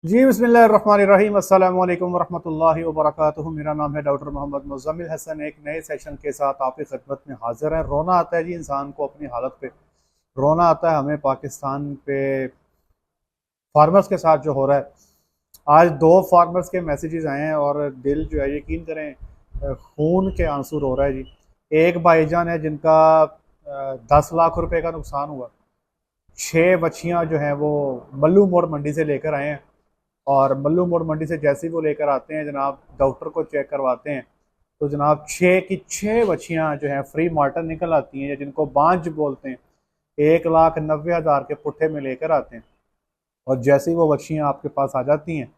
जी बिस्मिल्लाहिर्रहमानिर्रहीम अस्सलामु अलैकुम वरहमतुल्लाहि वबरकातुहू। मेरा नाम है डॉक्टर मोहम्मद मुज़म्मिल हसन। एक नए सेशन के साथ आपकी खिदमत में हाजिर है। रोना आता है जी इंसान को अपनी हालत पे, रोना आता है हमें पाकिस्तान पे फार्मर्स के साथ जो हो रहा है। आज दो फार्मर्स के मैसेजेस आए हैं और दिल जो है यकीन करें खून के आंसू रो रहा है जी। एक भाईजान है जिनका 10 लाख रुपए का नुकसान हुआ। 6 बच्चियां जो हैं वो मल्लू मोड़ मंडी से लेकर आए हैं और मल्लू मोड़ मंडी से जैसे ही वो लेकर आते हैं जनाब, डॉक्टर को चेक करवाते हैं तो जनाब 6 की 6 बच्चियां जो हैं फ्री मार्टर निकल आती हैं, या जिनको बांझ बोलते हैं। 1,90,000 के पुट्ठे में लेकर आते हैं और जैसे ही वो बच्चियां आपके पास आ जाती हैं,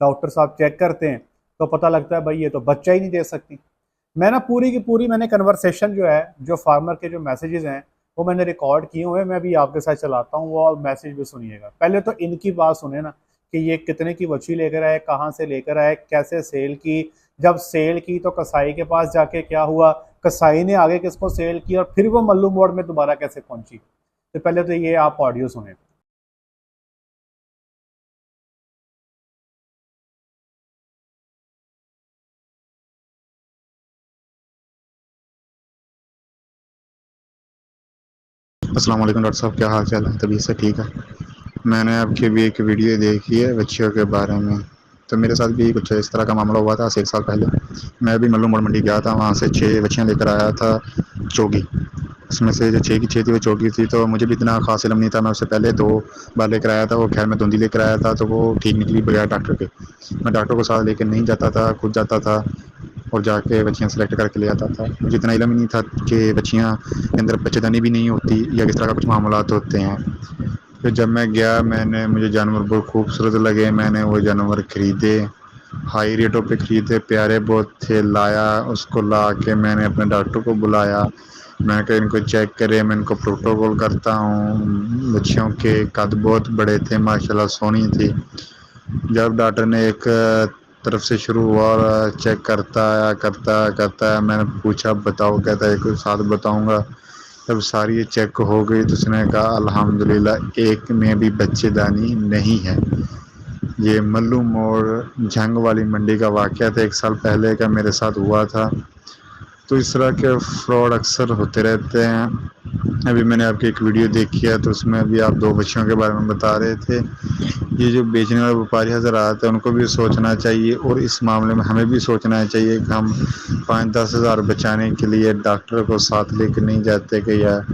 डॉक्टर साहब चेक करते हैं तो पता लगता है भाई ये तो बच्चा ही नहीं दे सकती। मैं ना पूरी की पूरी मैंने कन्वर्सेशन जो है, जो फार्मर के जो मैसेजेस हैं वो मैंने रिकॉर्ड किए हुए हैं। मैं भी आपके साथ चलाता हूँ, वो मैसेज भी सुनिएगा। पहले तो इनकी बात सुने ना कि ये कितने की बच्ची लेकर आए, कहाँ से लेकर आए, कैसे सेल की। जब सेल की तो कसाई के पास जाके क्या हुआ, कसाई ने आगे किसको सेल की, और फिर वो मल्लू मोड़ में दोबारा कैसे पहुंची। तो पहले तो ये आप ऑडियो सुने। अस्सलाम वालेकुम डॉक्टर साहब, क्या हाल चाल है? तबीयत से ठीक है? मैंने आपकी भी एक वीडियो देखी है बच्चियों के बारे में। तो मेरे साथ भी कुछ इस तरह का मामला हुआ था 1 साल पहले। मैं भी मल्लू मोड़ मंडी गया था, वहाँ से 6 बच्चियाँ लेकर आया था चोगी। उसमें से जो 6 की 6 थी वो चोगी थी, तो मुझे भी इतना खास इलम नहीं था। मैं उससे पहले 2 बार लेकर आया था, वो खैर मैं धुंधी लेकर आया था तो वो ठीक निकली बगैर डॉक्टर के। मैं डॉक्टर को साथ लेकर नहीं जाता था, खुद जाता था और जाके बच्चियाँ सेलेक्ट करके ले आता था। मुझे इतना इलम ही नहीं था कि बच्चियाँ के अंदर बच्चेदानी भी नहीं होती या किस तरह का कुछ मामलात होते हैं। फिर जब मैं गया, मुझे जानवर बहुत खूबसूरत लगे, मैंने वो जानवर ख़रीदे, हाई रेटों पे ख़रीदे, प्यारे बहुत थे। लाया, उसको ला के मैंने अपने डॉक्टर को बुलाया। मैं कहा इनको चेक करें, मैं इनको प्रोटोकॉल करता हूँ। बच्चियों के कद बहुत बड़े थे, माशाल्लाह सोनी थी। जब डॉक्टर ने एक तरफ से शुरू हुआ और चेक करता है, मैंने पूछा बताओ, कहता है एक साथ बताऊंगा। जब सारी ये चेक हो गई तो उसने कहा अल्हम्दुलिल्लाह एक में भी बच्चेदानी नहीं है। ये मल्लू मोड़ जंग वाली मंडी का वाक़या था, 1 साल पहले का मेरे साथ हुआ था। तो इस तरह के फ्रॉड अक्सर होते रहते हैं। अभी मैंने आपकी एक वीडियो देखी है तो उसमें भी आप 2 बच्चियों के बारे में बता रहे थे। ये जो बेचने वाले व्यापारी हज़रात हैं उनको भी सोचना चाहिए और इस मामले में हमें भी सोचना चाहिए कि हम 5-10 हज़ार बचाने के लिए डॉक्टर को साथ लेकर नहीं जाते कि यार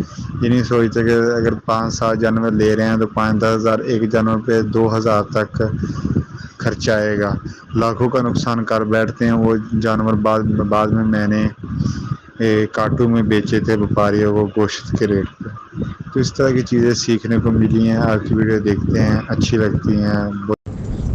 ये नहीं सोचते कि अगर 5-7 जानवर ले रहे हैं तो 5-10 हज़ार एक जानवर पे 2 हज़ार तक खर्चा आएगा। लाखों का नुकसान कर बैठते हैं वो जानवर। बाद में मैंने कांटों में बेचे थे व्यापारियों को गोश्त के रेट पे। तो इस तरह की चीज़ें सीखने को मिली हैं। आपकी वीडियो देखते हैं, अच्छी लगती हैं।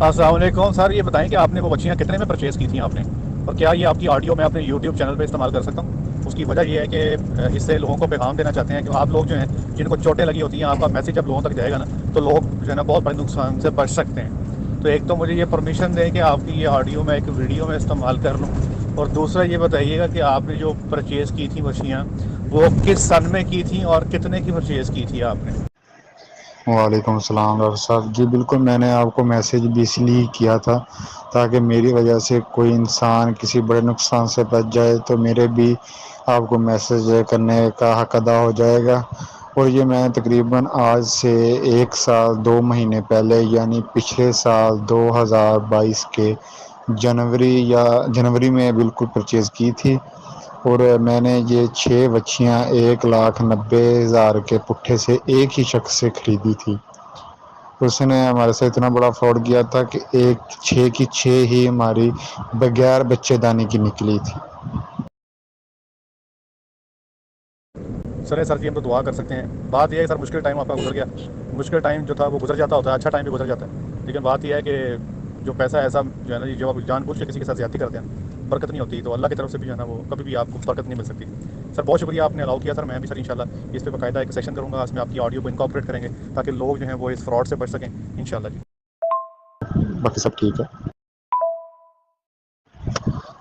अस्सलाम वालेकुम सर, ये बताएं कि आपने वो बच्चियाँ कितने में परचेज़ की थी आपने, और क्या ये आपकी ऑडियो मैं अपने यूट्यूब चैनल पे इस्तेमाल कर सकता हूँ? उसकी वजह ये है कि इससे लोगों को पैगाम देना चाहते हैं कि आप लोग जो हैं जिनको चोटें लगी होती हैं, आपका मैसेज जब लोगों तक जाएगा ना तो लोग जो है ना बहुत बड़े नुकसान से बच सकते हैं। तो एक तो मुझे ये परमिशन दें कि आपकी ये ऑडियो मैं एक वीडियो में इस्तेमाल कर लूँ, और दूसरा ये बताइएगा कि आपने जो परचेज़ की थी बच्चियाँ वो किस सन में की थी और कितने की परचेज़ की थी आपने? वालेकुम सलाम डॉक्टर साहब। जी बिल्कुल, मैंने आपको मैसेज भी इसलिए किया था ताकि मेरी वजह से कोई इंसान किसी बड़े नुकसान से बच जाए, तो मेरे भी आपको मैसेज करने का हक अदा हो जाएगा। और ये मैं तकरीबन आज से 1 साल 2 महीने पहले यानी पिछले साल 2022 के जनवरी में बिल्कुल परचेज़ की थी। और मैंने ये 6 बच्चियाँ 1,90,000 के पुट्ठे से एक ही शख्स से ख़रीदी थी। उसने हमारे साथ इतना बड़ा फ्रॉड किया था कि 6 की 6 ही हमारी बगैर बच्चेदानी की निकली थी। सर जी हम तो दुआ कर सकते हैं। बात यह है सर, मुश्किल टाइम आपका गुजर गया। मुश्किल टाइम जो था वो गुजर जाता होता है, अच्छा टाइम भी गुजर जाता है। लेकिन बात यह है कि जो पैसा ऐसा जो है ना, जो आप जानबूझ के किसी के साथ ज़्यादती करते हैं, बरकत नहीं होती। तो अल्लाह की तरफ से भी जो है ना वो कभी भी आपको बरकत नहीं मिल सकती। सर बहुत शुक्रिया, आपने अलाउ किया। सर मैं भी सर इंशाल्लाह इस पे बाकायदा एक सेशन करूँगा, इसमें आपकी ऑडियो को इनकॉर्पोरेट करेंगे ताकि लोग जो हैं वो इस फ्रॉड से बच सकें इंशाल्लाह जी। बाकी सब ठीक है।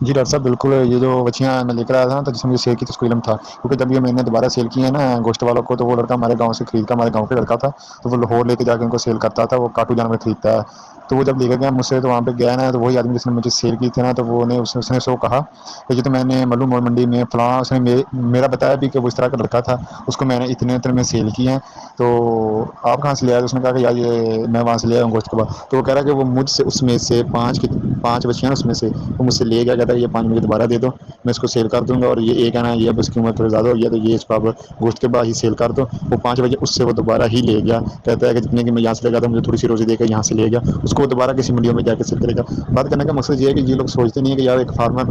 जी डॉक्टर साहब, बिल्कुल। ये जो बच्चियाँ मैं लेकर आया था ना, तो जिसने मुझे सेल की, तो उसको इल्म था, क्योंकि जब ये मैंने दोबारा सेल की है ना गोश्त वालों को, तो वो लड़का हमारे गाँव से खरीद का, हमारे गाँव का लड़का था, तो वो लाहौर लेके जाके उनको सेल करता था, वो काटू जानवर खरीदता है। तो वो जब लेकर गया मुझसे, तो वहाँ पे गया ना, तो वही आदमी जिसने मुझे सेल की थी ना, तो वो ने उसने उसको कहा कि ये तो मैंने मल्लू मोड़ मंडी में फलाँ, उसने मेरा बताया भी कि वो इस तरह का लड़का था, उसको मैंने इतने में सेल किए हैं, तो आप कहाँ से ले आए? तो उसने कहा कि यार ये मैं वहाँ से ले आया हूँ गोश्त के बाद। तो वो कह रहा है कि वो मुझसे उसमें से 5 बच्चियाँ ना, उसमें से वो मुझसे ले गया, कहता है ये 5 मुझे दोबारा दे दो, मैं इसको सेल कर दूंगा, और ये एक है ना, ये अब इसकी उम्र थोड़ी ज़्यादा हो गई है, तो ये इसको अब गोश्त के बाद ही सेल कर दो। वो 5 बजे उससे वो दोबारा ही ले गया, कहता है कि जितने की मैं यहाँ से लेगा था, मुझे थोड़ी सी रोज़ी देकर यहाँ से ले गया, उसको वो दोबारा किसी मंडियों में जाकर सेल करेगा। बात करने का मकसद ये है कि ये लोग सोचते नहीं है कि यार एक फार्मर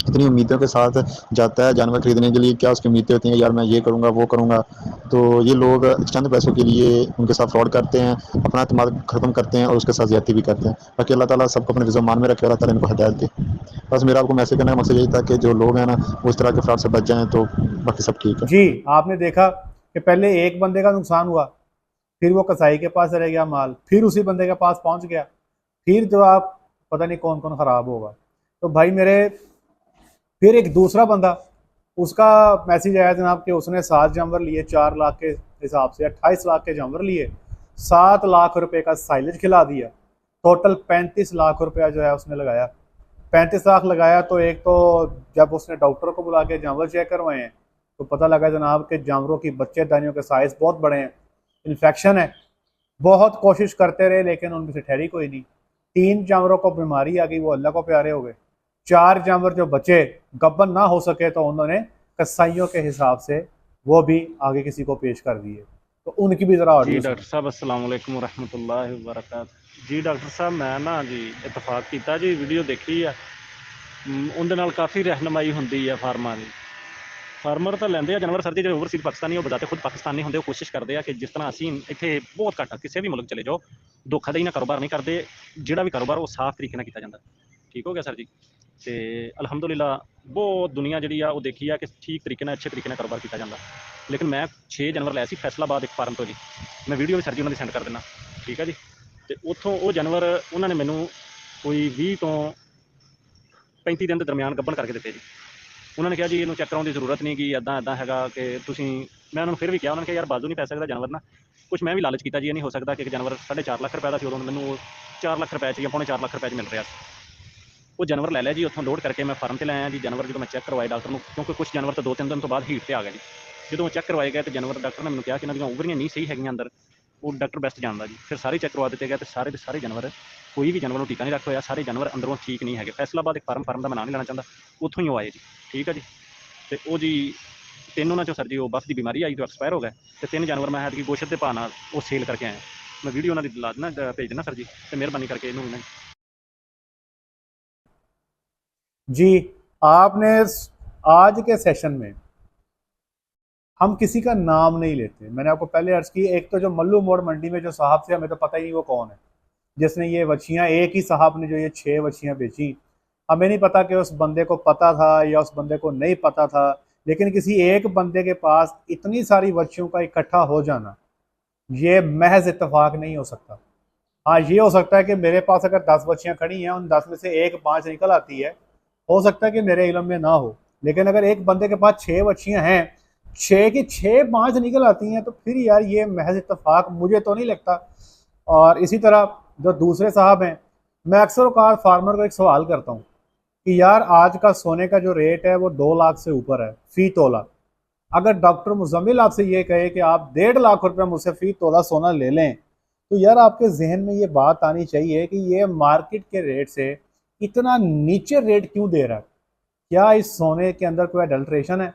इतनी उम्मीदों के साथ जाता है जानवर खरीदने के लिए, क्या उसकी उम्मीदें होती हैं कि यार मैं ये करूँगा वो करूँगा, तो ये लोग चंद पैसों के लिए उनके साथ फ्रॉड करते हैं, अपना दिमाग ख़त्म करते हैं और उसके साथ ज़्यादती भी करते हैं। बाकी अल्लाह ताला सबको अपने रिज़्क़ मान में रखे, अल्लाह ताला इनको हिदायत दे। बस मेरा आपको मैसेज करने का मकसद यही था कि जो लोग हैं ना, वो इस तरह के फ्रॉड से बच जाएँ, तो बाकी सब ठीक है। जी, आपने देखा कि पहले एक बंदे का नुकसान हुआ, फिर वो कसाई के पास रह गया माल, फिर उसी बंदे के पास पहुंच गया, फिर जो आप पता नहीं कौन कौन खराब होगा। तो भाई मेरे, फिर एक दूसरा बंदा, उसका मैसेज आया जनाब कि उसने 7 जानवर लिए, 4 लाख के हिसाब से 28 लाख के जानवर लिए, 7 लाख रुपए का साइलेज खिला दिया, टोटल 35 लाख रुपया जो है उसने लगाया। 35 लाख लगाया, तो एक तो जब उसने डॉक्टर को बुला के जानवर चेक करवाए हैं, तो पता लगा जनाब के जानवरों की बच्चेदानियों के साइज बहुत बड़े हैं, इन्फेक्शन है। बहुत कोशिश करते रहे लेकिन उनमें से ठहरी कोई नहीं। 3 जानवरों को बीमारी आ गई, वो अल्लाह को प्यारे हो गए। 4 जानवर जो बचे, गब्बन ना हो सके, तो उन्होंने कसाईयों के हिसाब से वो भी आगे किसी को पेश कर दिए। तो उनकी भी ज़रा जी ऑडियो डॉक्टर सुनो। साहब अस्सलाम वालेकुम रहमतुल्लाहि व बरकातहू। जी डॉक्टर साहब मैं ना जी इतफाक किया जी वीडियो देखी है, ਉਹਦੇ ਨਾਲ ਕਾਫੀ ਰਹਿਨਮਾਈ ਹੁੰਦੀ ਹੈ ਫਾਰਮਾਂ ਦੀ। ਫਾਰਮਰ ਤਾਂ ਲੈਂਦੇ ਆ ਜਾਨਵਰ ਸਰ ਜੀ, ਜਿਹੜੇ ਓਵਰਸੀਜ਼ ਪਾਕਿਸਤਾਨੀ ਉਹ ਬਜ਼ਾਤੇ ਖੁਦ ਪਾਕਿਸਤਾਨੀ ਹੁੰਦੇ, ਉਹ ਕੋਸ਼ਿਸ਼ ਕਰਦੇ ਆ ਕਿ ਜਿਸ ਤਰ੍ਹਾਂ ਅਸੀਂ ਇੱਥੇ ਬਹੁਤ ਘੱਟ ਕਿਸੇ ਵੀ ਮੁਲਕ ਚਲੇ ਜਾਓ ਧੋਖਾਧੜੀ ਨਾਲ ਕਾਰੋਬਾਰ ਨਹੀਂ ਕਰਦੇ, ਜਿਹੜਾ ਵੀ ਕਾਰੋਬਾਰ ਉਹ ਸਾਫ਼ ਤਰੀਕੇ ਨਾਲ ਕੀਤਾ ਜਾਂਦਾ। ਠੀਕ ਹੋ ਗਿਆ ਸਰ ਜੀ। ਤੇ ਅਲਹਮਦੁਲਿਲਾ ਬਹੁਤ ਦੁਨੀਆ ਜਿਹੜੀ ਆ ਉਹ ਦੇਖੀ ਆ ਕਿ ਠੀਕ ਤਰੀਕੇ ਨਾਲ ਅੱਛੇ ਤਰੀਕੇ ਨਾਲ ਕਾਰੋਬਾਰ ਕੀਤਾ ਜਾਂਦਾ। ਲੇਕਿਨ ਮੈਂ 6 ਜਾਨਵਰ ਲਏ ਸੀ ਫੈਸਲਾਬਾਦ ਇੱਕ ਫਾਰਮ ਤੋਂ ਜੀ, ਮੈਂ ਵੀਡੀਓ ਵੀ ਸਰ ਜੀ ਉਹਨਾਂ ਦੀ ਸੈਂਡ ਕਰ ਦਿੰਦਾ। ਠੀਕ ਆ ਜੀ। ਤੇ ਉੱਥੋਂ ਉਹ ਜਾਨਵਰ ਉਹਨਾਂ ਨੇ ਮੈਨੂੰ ਕੋਈ 20 ਤੋਂ 35 ਦਿਨ ਦੇ ਦਰਮਿਆਨ ਗੱਭਣ ਕਰਕੇ ਦਿੱਤੇ ਜੀ। ਉਹਨਾਂ ਨੇ ਕਿਹਾ ਜੀ ਇਹਨੂੰ ਚੈੱਕ ਕਰਾਉਣ ਦੀ ਜ਼ਰੂਰਤ ਨਹੀਂ ਗੀ, ਇੱਦਾਂ ਹੈਗਾ ਕਿ ਤੁਸੀਂ, ਮੈਂ ਉਹਨਾਂ ਨੂੰ ਫਿਰ ਵੀ ਕਿਹਾ, ਉਹਨਾਂ ਨੇ ਕਿਹਾ ਯਾਰ ਬਾਜ਼ੂ ਨਹੀਂ ਪੈ ਸਕਦਾ ਜਾਨਵਰ ਨਾ। ਕੁਛ ਮੈਂ ਵੀ ਲਾਲਚ ਕੀਤਾ ਜੀ, ਇਹ ਨਹੀਂ ਹੋ ਸਕਦਾ ਕਿ ਇੱਕ ਜਾਨਵਰ 4.5 ਲੱਖ ਰੁਪਏ ਦਾ ਸੀ, ਉਦੋਂ ਮੈਨੂੰ ਉਹ 4 ਲੱਖ ਰੁਪਏ 'ਚ ਜਾਂ 4.5 ਲੱਖ ਰੁਪਏ 'ਚ ਮਿਲ ਰਿਹਾ ਸੀ। ਉਹ ਜਾਨਵਰ ਲੈ ਲਿਆ ਜੀ, ਉੱਥੋਂ ਲੋਡ ਕਰਕੇ ਮੈਂ ਫਾਰਮ 'ਤੇ ਲੈ ਆਇਆ ਜੀ। ਜਾਨਵਰ ਜਦੋਂ ਮੈਂ ਚੈੱਕ ਕਰਵਾਏ ਡਾਕਟਰ ਨੂੰ, ਕਿਉਂਕਿ ਕੁਛ ਜਾਨਵਰ ਤਾਂ 2-3 ਦਿਨ ਤੋਂ ਬਾਅਦ ਹੀਟ 'ਤੇ ਆ ਗਏ ਜੀ। ਜਦੋਂ ਉਹ ਚੈੱਕ ਕਰਵਾਏ ਗਏ, ਤੇ ਜਾਨਵਰ ਡਾਕਟਰ ਨੇ ਮੈਨੂੰ ਕਿਹਾ ਕਿ ਇਹਨਾਂ ਦੀਆਂ ਓਵਰੀਆਂ ਨਹੀਂ ਸਹੀ ਹੈਗੀਆਂ ਅੰਦਰ, ਉਹ ਡਾਕਟਰ ਬੈਸਟ ਜਾਣਦਾ ਜੀ। ਫਿਰ ਸਾਰੇ ਚੈੱਕ ਕਰਵਾ ਦਿੱਤੇ ਗਏ, ਤੇ ਸਾਰੇ ਦੇ ਸਾਰੇ ਜਾਨਵਰ, ਕੋਈ ਵੀ ਜਾਨਵਰ ਨੂੰ ਟੀਕਾ ਨਹੀਂ ਰੱਖ ਹੋਇਆ, ਸਾਰੇ ਜਾਨਵਰ ਅੰਦਰੋਂ ਠੀਕ ਨਹੀਂ ਹੈਗੇ। ਫੈਸਲਾਬਾਦ ਇੱਕ ਫਾਰਮ ਦਾ ਮੈਂ ਨਾਂ ਨਹੀਂ ਲੈਣਾ ਚਾਹੁੰਦਾ, ਉੱਥੋਂ ਹੀ ਉਹ ਆਏ ਜੀ। ਠੀਕ ਹੈ ਜੀ। ਤੇ ਉਹ ਜੀ 3 ਉਹਨਾਂ 'ਚੋਂ ਸਰ ਜੀ ਉਹ ਬਫ ਦੀ ਬਿਮਾਰੀ ਆਈ, ਤੋਂ ਐਕਸਪਾਇਰ ਹੋ ਗਏ, ਤੇ 3 ਜਾਨਵਰ ਮੈਂ ਐਤਕੀ ਗੋਸ਼ਤ ਦੇ ਭਾਅ ਨਾਲ ਉਹ ਸੇਲ ਕਰਕੇ ਆਇਆ। ਮੈਂ ਵੀਡੀਓ ਉਹਨਾਂ ਦੀ ਲਾ ਦੇਣਾ, ਭੇਜ ਦੇਣਾ ਸਰ ਜੀ, ਤੇ ਮਿਹਰਬਾਨੀ ਕਰਕੇ ਇਹਨੂੰ ਵੀ जी, आपने आज के सेशन में हम किसी का नाम नहीं लेते। मैंने आपको पहले अर्ज की, एक तो जो मल्लू मोड़ मंडी में जो साहब थे, हमें तो पता ही नहीं वो कौन है, जिसने ये वछियाँ, एक ही साहब ने जो ये 6 वछियाँ बेची। हमें नहीं पता कि उस बंदे को पता था या उस बंदे को नहीं पता था, लेकिन किसी एक बंदे के पास इतनी सारी वछियों का इकट्ठा हो जाना, ये महज इत्तेफाक नहीं हो सकता। हाँ, ये हो सकता है कि मेरे पास अगर 10 बच्चियाँ खड़ी हैं, उन 10 में से 1-5 निकल आती है, हो सकता है कि मेरे इल्म में ना हो। लेकिन अगर एक बंदे के पास 6 बच्चियाँ हैं, 6 की 6 5 निकल आती हैं, तो फिर यार ये महज इत्तेफाक मुझे तो नहीं लगता। और इसी तरह जो दूसरे साहब हैं, मैं अक्सर औकात फार्मर को एक सवाल करता हूँ कि यार आज का सोने का जो रेट है वो 2 लाख से ऊपर है फ़ी तोला। अगर डॉक्टर मुजम्मिल आपसे ये कहे कि आप 1.5 लाख रुपये मुझसे फ़ी तोला सोना ले लें, तो यार आपके जहन में ये बात आनी चाहिए कि ये मार्केट के रेट से इतना नीचे रेट क्यों दे रहा है। क्या इस सोने के अंदर कोई अडल्ट्रेशन है?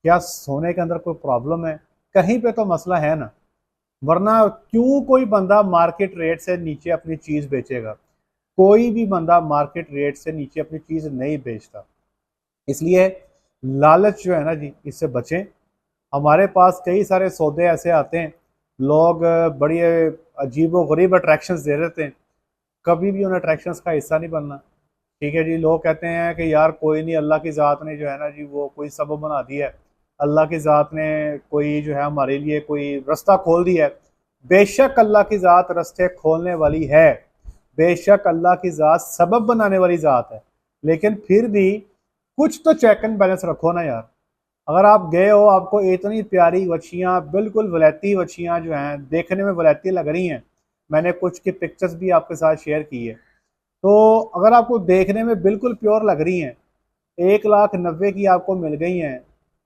क्या सोने के अंदर कोई प्रॉब्लम है? कहीं पे तो मसला है ना, वरना क्यों कोई बंदा मार्केट रेट से नीचे अपनी चीज़ बेचेगा? कोई भी बंदा मार्केट रेट से नीचे अपनी चीज़ नहीं बेचता। इसलिए लालच जो है ना जी, इससे बचें। हमारे पास कई सारे सौदे ऐसे आते हैं, लोग बड़ी अजीब व गरीब अट्रैक्शंस दे देते हैं, कभी भी उन अट्रैक्शंस का हिस्सा नहीं बनना। ठीक है जी। लोग कहते हैं कि यार कोई नहीं, अल्लाह की ज़ात ने जो है ना जी वो कोई सबब बना दिया है, अल्लाह की ज़ात ने कोई जो है हमारे लिए कोई रास्ता खोल दिया है। बेशक अल्लाह की ज़ात रास्ते खोलने वाली है, बेशक अल्लाह की ज़ात सबब बनाने वाली ज़ात है, लेकिन फिर भी कुछ तो चेक एंड बैलेंस रखो ना यार। अगर आप गए हो, आपको इतनी प्यारी वच्छियाँ, बिल्कुल वलैती वच्छियाँ जो हैं, देखने में वलैती लग रही हैं, मैंने कुछ की पिक्चर्स भी आपके साथ शेयर की है, तो अगर आपको देखने में बिल्कुल प्योर लग रही हैं, 1,90,000 की आपको मिल गई हैं,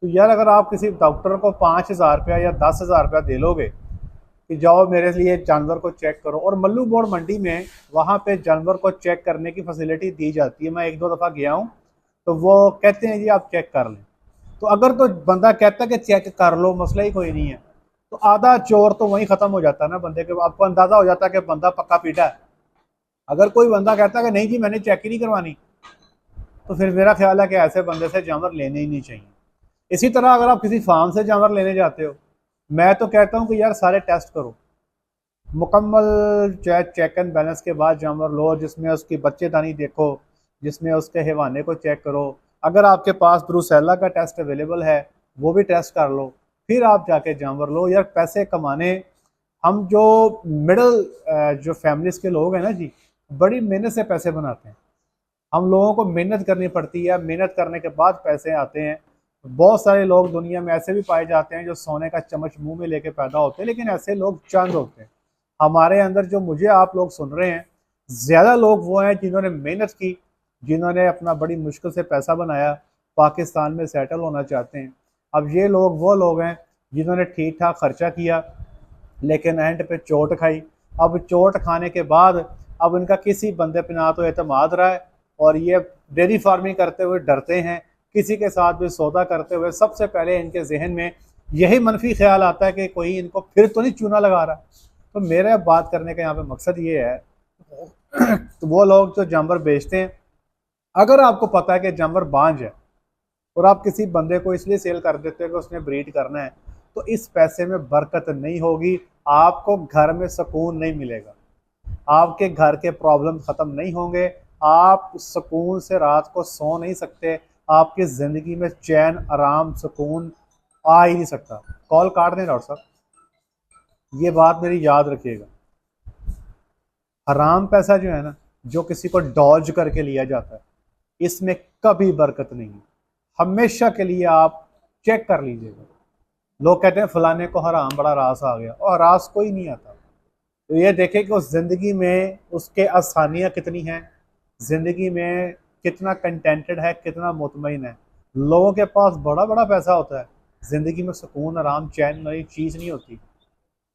तो यार अगर आप किसी डॉक्टर को 5,000 रुपया या 10,000 रुपया दे लोगे कि जाओ मेरे लिए जानवर को चेक करो, और मल्लू मोड़ मंडी में वहाँ पे जानवर को चेक करने की फैसिलिटी दी जाती है। मैं 1-2 दफ़ा गया हूँ, तो वो कहते हैं जी आप चेक कर लें। तो अगर तो बंदा कहता है कि चेक कर लो, मसला ही कोई नहीं है, तो आधा चोर तो वहीं ख़त्म हो जाता है ना बंदे के। आपको अंदाज़ा हो जाता है कि बंदा पक्का पीटा है। अगर कोई बंदा कहता है कि नहीं जी मैंने चेक ही नहीं करवानी, तो फिर मेरा ख्याल है कि ऐसे बंदे से जानवर लेने ही नहीं चाहिए। इसी तरह अगर आप किसी फार्म से जानवर लेने जाते हो, मैं तो कहता हूँ कि यार सारे टेस्ट करो, मुकम्मल चेक एंड बैलेंस के बाद जानवर लो, जिसमें उसकी बच्चेदानी देखो, जिसमें उसके हैवाने को चेक करो। अगर आपके पास ब्रूसेला का टेस्ट अवेलेबल है वो भी टेस्ट कर लो, फिर आप जाके जानवर लो। यार पैसे कमाने, हम जो मिडिल जो फैमिलीज के लोग हैं ना जी, बड़ी मेहनत से पैसे बनाते हैं। हम लोगों को मेहनत करनी पड़ती है, मेहनत करने के बाद पैसे आते हैं। बहुत सारे लोग दुनिया में ऐसे भी पाए जाते हैं जो सोने का चम्मच मुंह में लेके पैदा होते हैं, लेकिन ऐसे लोग चंद होते हैं। हमारे अंदर जो मुझे आप लोग सुन रहे हैं, ज़्यादा लोग वो हैं जिन्होंने मेहनत की, जिन्होंने अपना बड़ी मुश्किल से पैसा बनाया, पाकिस्तान में सेटल होना चाहते हैं। अब ये लोग वो लोग हैं जिन्होंने ठीक ठाक खर्चा किया, लेकिन एंड पे चोट खाई। अब चोट खाने के बाद अब इनका किसी बंदे पे ना तो एतमाद रहा है, और ये डेयरी फार्मिंग करते हुए डरते हैं। किसी के साथ भी सौदा करते हुए सबसे पहले इनके जहन में यही मनफी ख्याल आता है कि कोई इनको फिर तो नहीं चूना लगा रहा। तो मेरा बात करने का यहाँ पे मकसद ये है, तो वो लोग जो जानवर बेचते हैं, अगर आपको पता है कि जानवर बांझ है और आप किसी बंदे को इसलिए सेल कर देते हो कि उसने ब्रीड करना है, तो इस पैसे में बरकत नहीं होगी, आपको घर में सुकून नहीं मिलेगा, आपके घर के प्रॉब्लम ख़त्म नहीं होंगे, आप सुकून से रात को सो नहीं सकते, आपकी ज़िंदगी में चैन, आराम, सुकून आ ही नहीं सकता। कॉल काट दें डॉक्टर साहब, ये बात मेरी याद रखिएगा। हराम पैसा जो है ना, जो किसी को डॉज करके लिया जाता है, इसमें कभी बरकत नहीं है। हमेशा के लिए आप चेक कर लीजिएगा। लोग कहते हैं फलाने को हराम बड़ा रास आ गया, और रास कोई नहीं आता। तो ये देखें कि उस ज़िंदगी में उसके आसानियाँ कितनी हैं, ज़िंदगी में कितना कंटेंटेड है, कितना मुतमईन है। लोगों के पास बड़ा बड़ा पैसा होता है, ज़िंदगी में सुकून, आराम, चैन वाली चीज़ नहीं होती।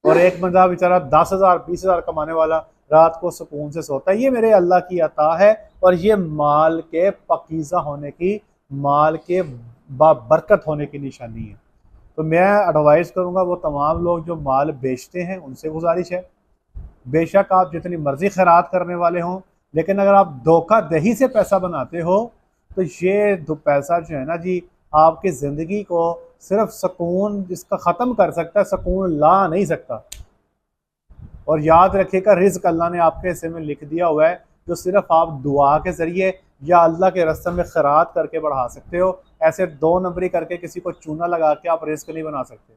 और एक बंदा बेचारा 10,000 20,000 कमाने वाला रात को सुकून से सोता है। ये मेरे अल्लाह की अता है, और ये माल के पकीज़ा होने की, माल के बाबरकत होने की निशानी है। तो मैं एडवाइस करूँगा वो तमाम लोग जो माल बेचते हैं, उनसे गुजारिश है, बेशक आप जितनी मर्ज़ी खैरात करने वाले हों, लेकिन अगर आप धोखाधड़ी से पैसा बनाते हो, तो ये पैसा जो है ना जी, आपकी ज़िंदगी को सिर्फ सुकून इसका ख़त्म कर सकता है, सुकून ला नहीं सकता। और याद रखिएगा, रिज़्क़ अल्लाह ने आपके हिस्से में लिख दिया हुआ है, जो सिर्फ आप दुआ के ज़रिए या अल्लाह के रास्ते में खैरात करके बढ़ा सकते हो। ऐसे 2 नंबरी करके किसी को चूना लगा के आप रिज़्क़ नहीं बना सकते।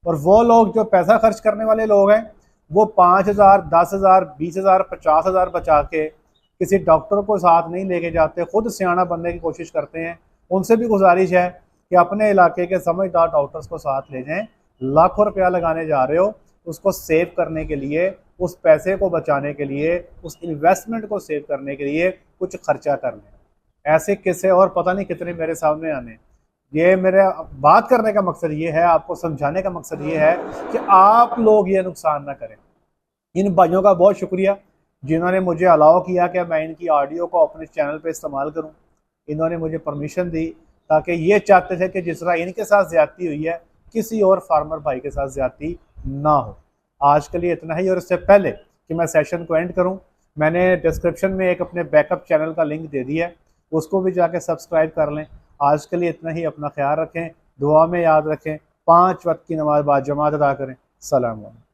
और वो लोग जो पैसा खर्च करने वाले लोग हैं, वो 5,000 10,000 20,000 50,000 बचा के किसी डॉक्टर को साथ नहीं लेके जाते, खुद सियाना बनने की कोशिश करते हैं। उनसे भी गुजारिश है कि अपने इलाके के समझदार डॉक्टर्स को साथ ले जाएं। लाखों रुपया लगाने जा रहे हो, उसको सेव करने के लिए, उस पैसे को बचाने के लिए, उस इन्वेस्टमेंट को सेव करने के लिए कुछ खर्चा कर लें। ऐसे किस्से और पता नहीं कितने मेरे सामने आने। ये मेरे बात करने का मकसद ये है, आपको समझाने का मकसद ये है कि आप लोग ये नुकसान ना करें। इन भाइयों का बहुत शुक्रिया जिन्होंने मुझे अलाउ किया कि मैं इनकी ऑडियो को अपने चैनल पे इस्तेमाल करूं। इन्होंने मुझे परमिशन दी, ताकि ये चाहते थे कि जिस तरह इनके साथ ज़्यादती हुई है, किसी और फार्मर भाई के साथ ज़्यादती ना हो। आज के लिए इतना ही। और इससे पहले कि मैं सेशन को एंड करूं, मैंने डिस्क्रिप्शन में एक अपने बैकअप चैनल का लिंक दे दिया है, उसको भी जाके सब्सक्राइब कर लें। आज के लिए इतना ही। अपना ख्याल रखें, दुआ में याद रखें, 5 वक्त की नमाज बाद जमात अदा करें। सलाम अलैकुम।